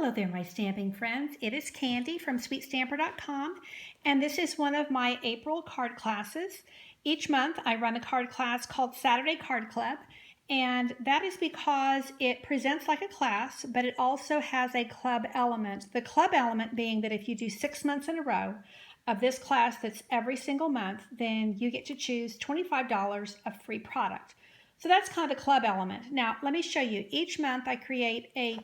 Hello there, my stamping friends. It is Candy from SweetStamper.com, and this is one of my April card classes. Each month I run a card class called Saturday Card Club, and that is because it presents like a class, but it also has a club element. The club element being that if you do 6 months in a row of this class that's every single month, then you get to choose $25 of free product. So that's kind of the club element. Now, let me show you. Each month I create a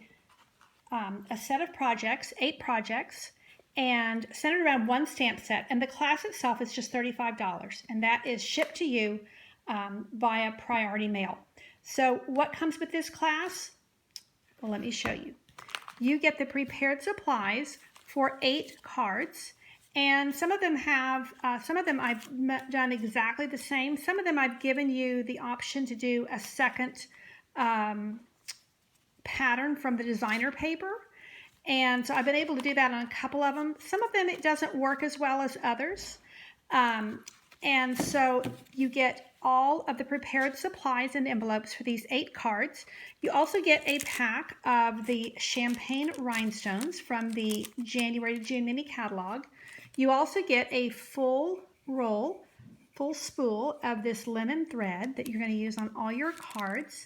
set of projects, 8 projects, and centered around one stamp set. And the class itself is just $35, and that is shipped to you via priority mail. So what comes with this class? Well, let me show you. You get the prepared supplies for 8 cards, and some of them have, some of them I've done exactly the same. Some of them I've given you the option to do a second pattern from the designer paper, and so I've been able to do that on a couple of them. Some of them it doesn't work as well as others, and so you get all of the prepared supplies and envelopes for these 8 cards. You also get a pack of the champagne rhinestones from the January to June mini catalog. You also get a full spool of this linen thread that you're going to use on all your cards.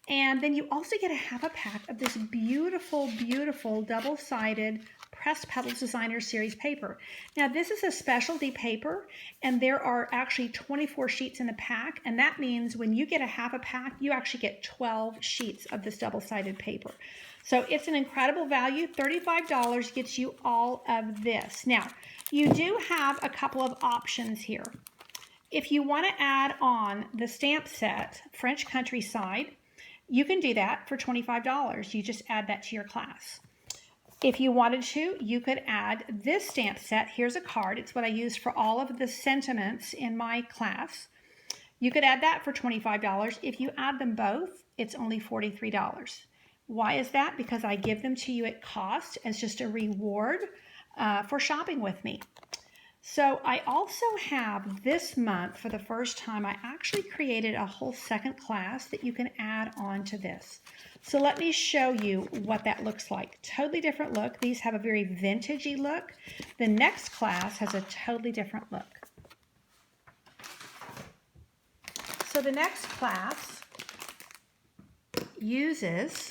And then you also get a half a pack of this beautiful, beautiful double-sided Pressed Petals Designer Series paper. Now, this is a specialty paper, and there are actually 24 sheets in the pack, and that means when you get a half a pack, you actually get 12 sheets of this double-sided paper. So it's an incredible value. $35 gets you all of this. Now, you do have a couple of options here. If you want to add on the stamp set, French Countryside, you can do that for $25. You just add that to your class. If you wanted to, you could add this stamp set. Here's a card. It's what I use for all of the sentiments in my class. You could add that for $25. If you add them both, it's only $43. Why is that? Because I give them to you at cost as just a reward for shopping with me. So I also have this month, for the first time, I actually created a whole second class that you can add on to this. So let me show you what that looks like. Totally different look. These have a very vintagey look. The next class has a totally different look. So the next class uses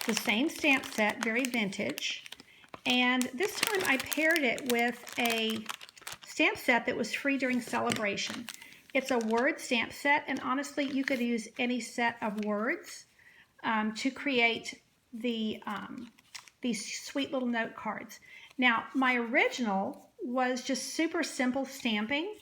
the same stamp set, very vintage. And this time I paired it with a stamp set that was free during celebration. It's a word stamp set, and honestly, you could use any set of words to create these sweet little note cards. Now, my original was just super simple stamping,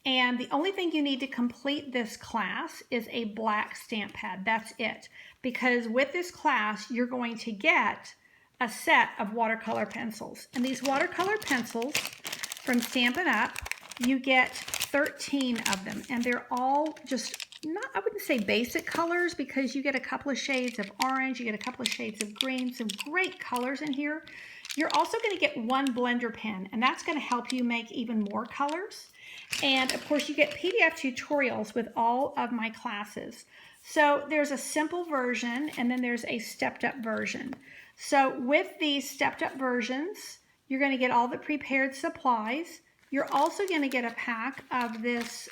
and the only thing you need to complete this class is a black stamp pad. That's it. Because with this class, you're going to get a set of watercolor pencils. And these watercolor pencils from Stampin' Up, you get 13 of them. And they're all just, not, I wouldn't say basic colors, because you get a couple of shades of orange, you get a couple of shades of green, some great colors in here. You're also going to get one blender pen, and that's going to help you make even more colors. And of course, you get PDF tutorials with all of my classes. So there's a simple version, and then there's a stepped up version. So with these stepped up versions, you're going to get all the prepared supplies. You're also going to get a pack of this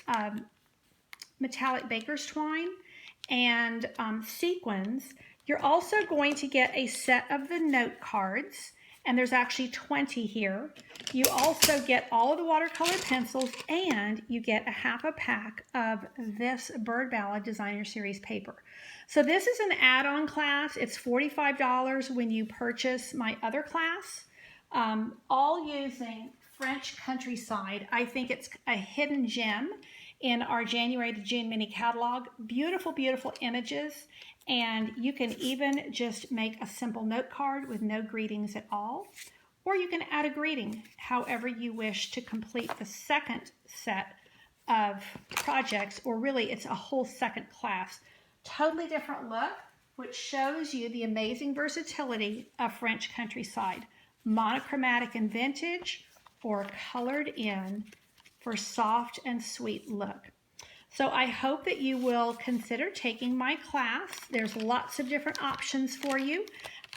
metallic baker's twine and sequins. You're also going to get a set of the note cards, and there's actually 20 here. You also get all of the watercolor pencils, and you get a half a pack of this Bird Ballad Designer Series paper. So this is an add-on class. It's $45 when you purchase my other class, all using French Countryside. I think it's a hidden gem in our January to June mini catalog. Beautiful, beautiful images. And you can even just make a simple note card with no greetings at all. Or you can add a greeting, however you wish to complete the second set of projects, or really it's a whole second class. Totally different look, which shows you the amazing versatility of French Countryside. Monochromatic and vintage, or colored in for soft and sweet look. So I hope that you will consider taking my class. There's lots of different options for you.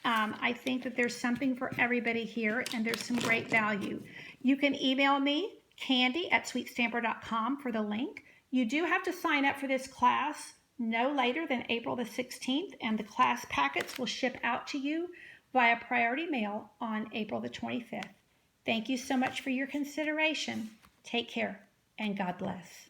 I think that there's something for everybody here, and there's some great value. You can email me, candy@sweetstamper.com, for the link. You do have to sign up for this class no later than April the 16th, and the class packets will ship out to you via priority mail on April the 25th. Thank you so much for your consideration. Take care, and God bless.